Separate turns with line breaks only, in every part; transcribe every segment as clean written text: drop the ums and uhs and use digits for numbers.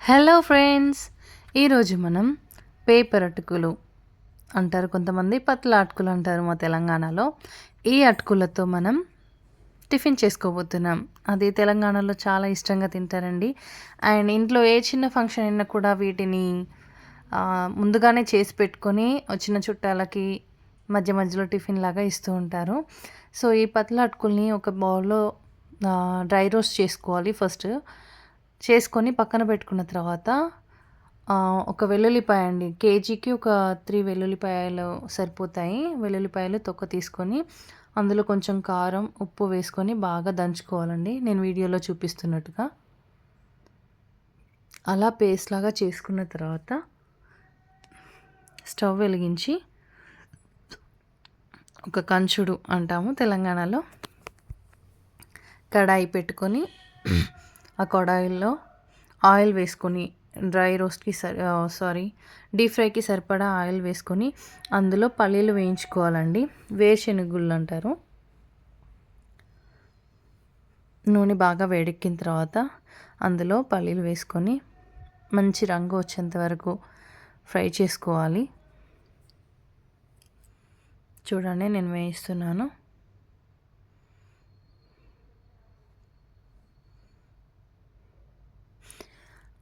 Hello friends, ఈరోజు మనం paper అటుకులు అంటారు, కొంతమంది పత్ల అటుకులు అంటారు మా తెలంగాణలో. ఈ అటుకులతో మనం టిఫిన్ చేసుకోబోతున్నాం. అది తెలంగాణలో చాలా ఇష్టంగా తింటారండి. అండ్ ఇంట్లో ఏ చిన్న ఫంక్షన్ అయినా కూడా వీటిని ముందుగానే చేసి పెట్టుకొని వచ్చిన చుట్టాలకి మధ్య మధ్యలో టిఫిన్ లాగా ఇస్తూ ఉంటారు. సో ఈ పత్ల అటుకుల్ని ఒక బౌల్లో డ్రై రోస్ట్ చేసుకోవాలి ఫస్ట్. చేసుకొని పక్కన పెట్టుకున్న తర్వాత ఒక వెల్లుల్లిపాయ అండి, కేజీకి ఒక 3 వెల్లుల్లిపాయలు సరిపోతాయి. వెల్లుల్లిపాయలు తొక్క తీసుకొని అందులో కొంచెం కారం, ఉప్పు వేసుకొని బాగా దంచుకోవాలండి, నేను వీడియోలో చూపిస్తున్నట్టుగా. అలా పేస్ట్ లాగా చేసుకున్న తర్వాత స్టవ్ వెలిగించి, ఒక కంచుడు అంటాము తెలంగాణలో, కడాయి పెట్టుకొని ఆ కడాయిల్లో ఆయిల్ వేసుకొని డ్రై రోస్ట్కి డీప్ ఫ్రైకి సరిపడా ఆయిల్ వేసుకొని అందులో పల్లీలు వేయించుకోవాలండి, వేరుశెనగుళ్ళు అంటారు. నూనె బాగా వేడెక్కిన తర్వాత అందులో పల్లీలు వేసుకొని మంచి రంగు వచ్చేంత వరకు ఫ్రై చేసుకోవాలి. చూడండి, నేను వేయిస్తున్నాను.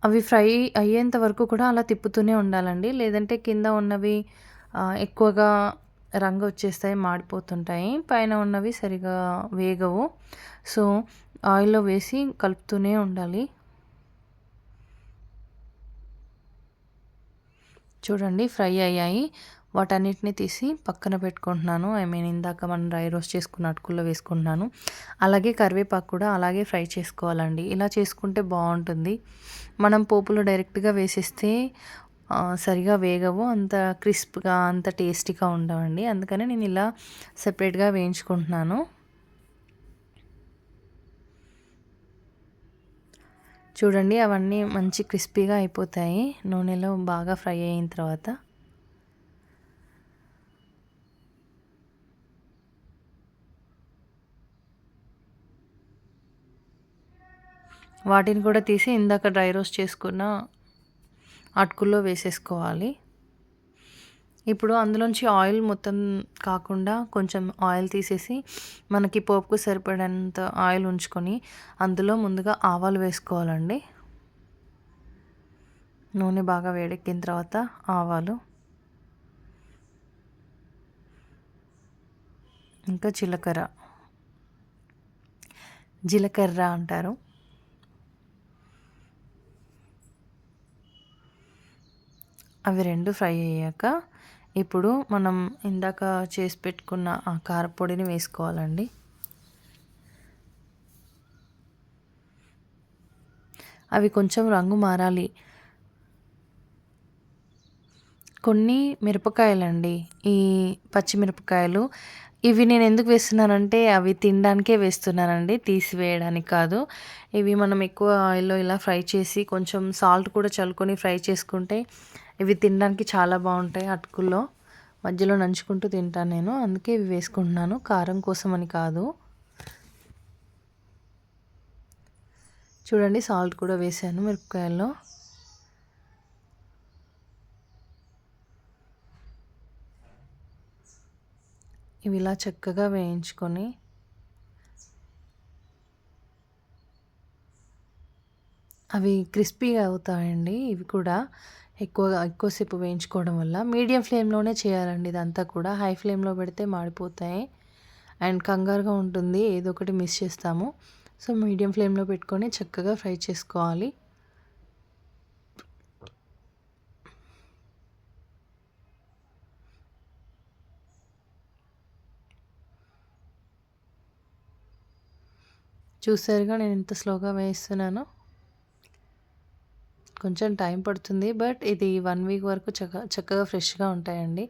అవి ఫ్రై అయ్యేంత వరకు కూడా అలా తిప్పుతూనే ఉండాలండి, లేదంటే కింద ఉన్నవి ఎక్కువగా రంగు వచ్చేస్తాయి, మాడిపోతుంటాయి. పైన ఉన్నవి సరిగా వేగవు. సో ఆయిల్లో వేసి కలుపుతూనే ఉండాలి. చూడండి, ఫ్రై అయ్యాయి. వాటన్నిటిని తీసి పక్కన పెట్టుకుంటున్నాను. ఇందాక మనం డ్రై రోస్ట్ చేసుకున్న అటుకుల్లో వేసుకుంటున్నాను. అలాగే కరివేపాకు కూడా అలాగే ఫ్రై చేసుకోవాలండి. ఇలా చేసుకుంటే బాగుంటుంది. మనం పోపులో డైరెక్ట్గా వేసేస్తే సరిగా వేగవు, అంత క్రిస్ప్గా అంత టేస్టీగా ఉండవండి. అందుకని నేను ఇలా సెపరేట్గా వేయించుకుంటున్నాను. చూడండి, అవన్నీ మంచి క్రిస్పీగా అయిపోతాయి నూనెలో బాగా ఫ్రై అయిన తర్వాత. వాటిని కూడా తీసి ఇందాక డ్రై రోస్ట్ చేసుకున్న అటుకుల్లో వేసేసుకోవాలి. ఇప్పుడు అందులోంచి ఆయిల్ మొత్తం కాకుండా కొంచెం ఆయిల్ తీసేసి మనకి పోపుకు సరిపడేంత ఆయిల్ ఉంచుకొని అందులో ముందుగా ఆవాలు వేసుకోవాలండి. నూనె బాగా వేడెక్కిన తర్వాత ఆవాలు, ఇంకా జీలకర్ర అంటారు. అవి రెండు ఫ్రై అయ్యాక ఇప్పుడు మనం ఇందాక చేసి పెట్టుకున్న ఆ కారపొడిని వేసుకోవాలండి. అవి కొంచెం రంగు మారాలి. కొన్ని మిరపకాయలండి, ఈ పచ్చిమిరపకాయలు, ఇవి నేను ఎందుకు వేస్తున్నానంటే అవి తినడానికే వేస్తున్నానండి, తీసివేయడానికి కాదు. ఇవి మనం ఎక్కువ ఆయిల్లో ఇలా ఫ్రై చేసి కొంచెం సాల్ట్ కూడా చల్లుకొని ఫ్రై చేసుకుంటే ఇవి తినడానికి చాలా బాగుంటాయి. అటుకుల్లో మధ్యలో నంచుకుంటూ తింటాను నేను, అందుకే ఇవి వేసుకుంటున్నాను, కారం కోసం అని కాదు. చూడండి, సాల్ట్ కూడా వేసాను మిరపకాయల్లో. ఇవి ఇలా చక్కగా వేయించుకొని అవి క్రిస్పీగా అవుతాయండి. ఇవి కూడా ఎక్కువసేపు వేయించుకోవడం వల్ల మీడియం ఫ్లేమ్లోనే చేయాలండి. ఇదంతా కూడా హై ఫ్లేమ్లో పెడితే మాడిపోతాయి అండ్ కంగారుగా ఉంటుంది, ఏదో ఒకటి మిస్ చేస్తాము. సో మీడియం ఫ్లేమ్లో పెట్టుకొని చక్కగా ఫ్రై చేసుకోవాలి. చూసారుగా నేను ఎంత స్లోగా వేయిస్తున్నానో. కొంచెం టైం పడుతుంది, బట్ ఇది 1 వీక్ వరకు చక్కగా ఫ్రెష్గా ఉంటాయండి.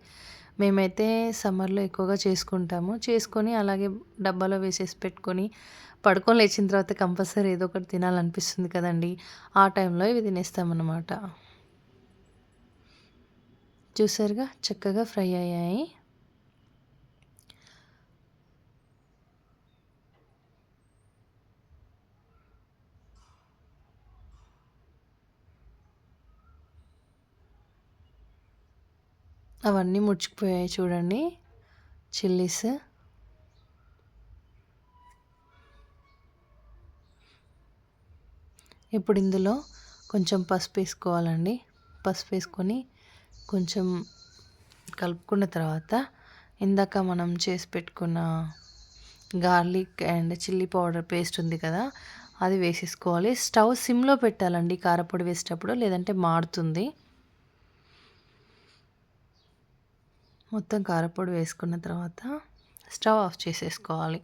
మేమైతే సమ్మర్లో ఎక్కువగా చేసుకొని అలాగే డబ్బాలో వేసేసి పెట్టుకొని పడుకొని లేచిన తర్వాత కంపల్సరీ ఏదో ఒకటి తినాలనిపిస్తుంది కదండి, ఆ టైంలో ఇవి తినేస్తామన్నమాట. చూసారుగా, చక్కగా ఫ్రై అయ్యాయి. అవన్నీ ముడుచుకుపోయాయి చూడండి చిల్లీస్. ఇప్పుడు ఇందులో కొంచెం పసుపు వేసుకోవాలండి. పసుపు వేసుకొని కొంచెం కలుపుకున్న తర్వాత ఇందాక మనం చేసి పెట్టుకున్న garlic and chilli powder paste ఉంది కదా, అది వేసేసుకోవాలి. స్టవ్ సిమ్లో పెట్టాలండి కారపొడి వేసేటప్పుడు, లేదంటే మాడుతుంది. మొత్తం కారపొడి వేసుకున్న తర్వాత స్టవ్ ఆఫ్ చేసేసుకోవాలి.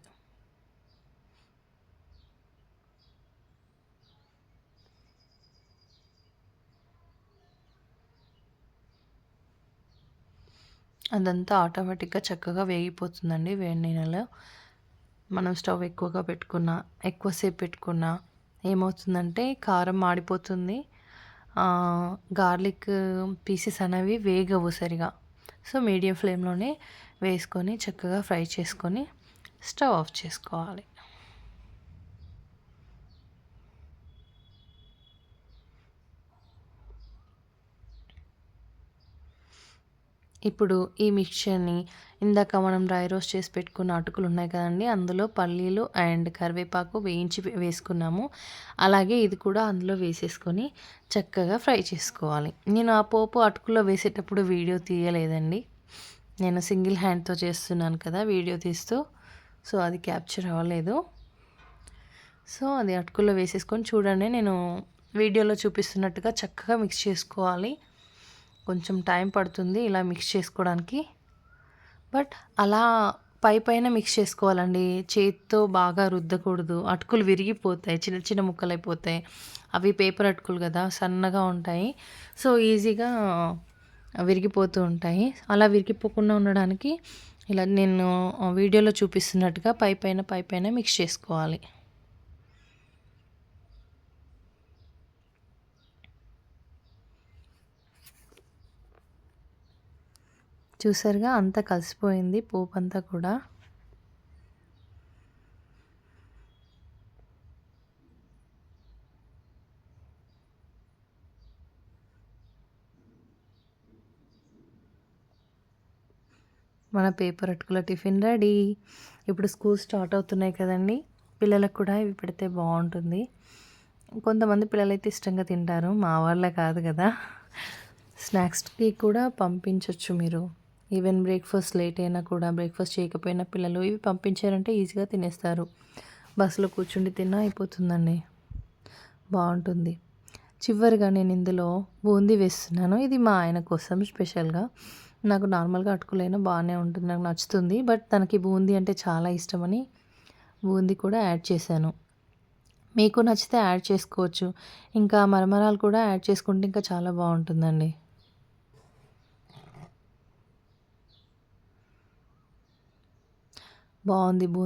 అదంతా ఆటోమేటిక్గా చక్కగా వేగిపోతుందండి వేడి నీళ్ళలో. మనం స్టవ్ ఎక్కువగా పెట్టుకున్నా, ఎక్కువసేపు పెట్టుకున్నా ఏమవుతుందంటే కారం మాడిపోతుంది, గార్లిక్ పీసెస్ అనేవి వేగవు సరిగా. సో మీడియం ఫ్లేమ్లోనే వేసుకొని చక్కగా ఫ్రై చేసుకొని స్టవ్ ఆఫ్ చేసుకోవాలి. ఇప్పుడు ఈ మిక్చర్ని ఇందాక మనం డ్రై రోస్ట్ చేసి పెట్టుకున్న అటుకులు ఉన్నాయి కదండి, అందులో పల్లీలు అండ్ కరివేపాకు వేయించి వేసుకున్నాము. అలాగే ఇది కూడా అందులో వేసేసుకొని చక్కగా ఫ్రై చేసుకోవాలి. నేను ఆ పోపు అటుకుల్లో వేసేటప్పుడు వీడియో తీయలేదండి, నేను సింగిల్ హ్యాండ్తో చేస్తున్నాను కదా వీడియో తీస్తూ, సో అది క్యాప్చర్ అవ్వలేదు. సో అది అటుకుల్లో వేసేసుకొని చూడండి, నేను వీడియోలో చూపిస్తున్నట్టుగా చక్కగా మిక్స్ చేసుకోవాలి. కొంచెం టైం పడుతుంది ఇలా మిక్స్ చేసుకోవడానికి, బట్ అలా పైన మిక్స్ చేసుకోవాలండి. చేతితో బాగా రుద్దకూడదు, అటుకులు విరిగిపోతాయి, చిన్న చిన్న ముక్కలైపోతాయి. అవి పేపర్ అటుకులు కదా, సన్నగా ఉంటాయి, సో ఈజీగా విరిగిపోతూ ఉంటాయి. అలా విరిగిపోకుండా ఉండడానికి ఇలా నేను వీడియోలో చూపిస్తున్నట్టుగా పైన మిక్స్ చేసుకోవాలి. చూసారుగా అంతా కలిసిపోయింది పోపు అంతా కూడా. మన పేపర్ అటుకుల టిఫిన్ రెడీ. ఇప్పుడు స్కూల్ స్టార్ట్ అవుతున్నాయి కదండి, పిల్లలకు కూడా ఇవి పెడితే బాగుంటుంది. కొంతమంది పిల్లలైతే ఇష్టంగా తింటారు, మా వాళ్ళే కాదు కదా. స్నాక్స్కి కూడా పంపించవచ్చు మీరు. ఈవెన్ బ్రేక్ఫాస్ట్ లేట్ అయినా కూడా, బ్రేక్ఫాస్ట్ చేయకపోయినా పిల్లలు ఇవి పంపించారంటే ఈజీగా తినేస్తారు. బస్సులో కూర్చుండి తిన్నా అయిపోతుందండి, బాగుంటుంది. చివరిగా నేను ఇందులో బూందీ వేస్తున్నాను. ఇది మా ఆయన కోసం స్పెషల్గా. నాకు నార్మల్గా అటుకులైనా బాగానే ఉంటుంది, నాకు నచ్చుతుంది, బట్ తనకి బూందీ అంటే చాలా ఇష్టమని బూందీ కూడా యాడ్ చేశాను. మీకు నచ్చితే యాడ్ చేసుకోవచ్చు, ఇంకా మరమరాలు కూడా యాడ్ చేసుకుంటే ఇంకా చాలా బాగుంటుందండి. బాగుంది బూందీ.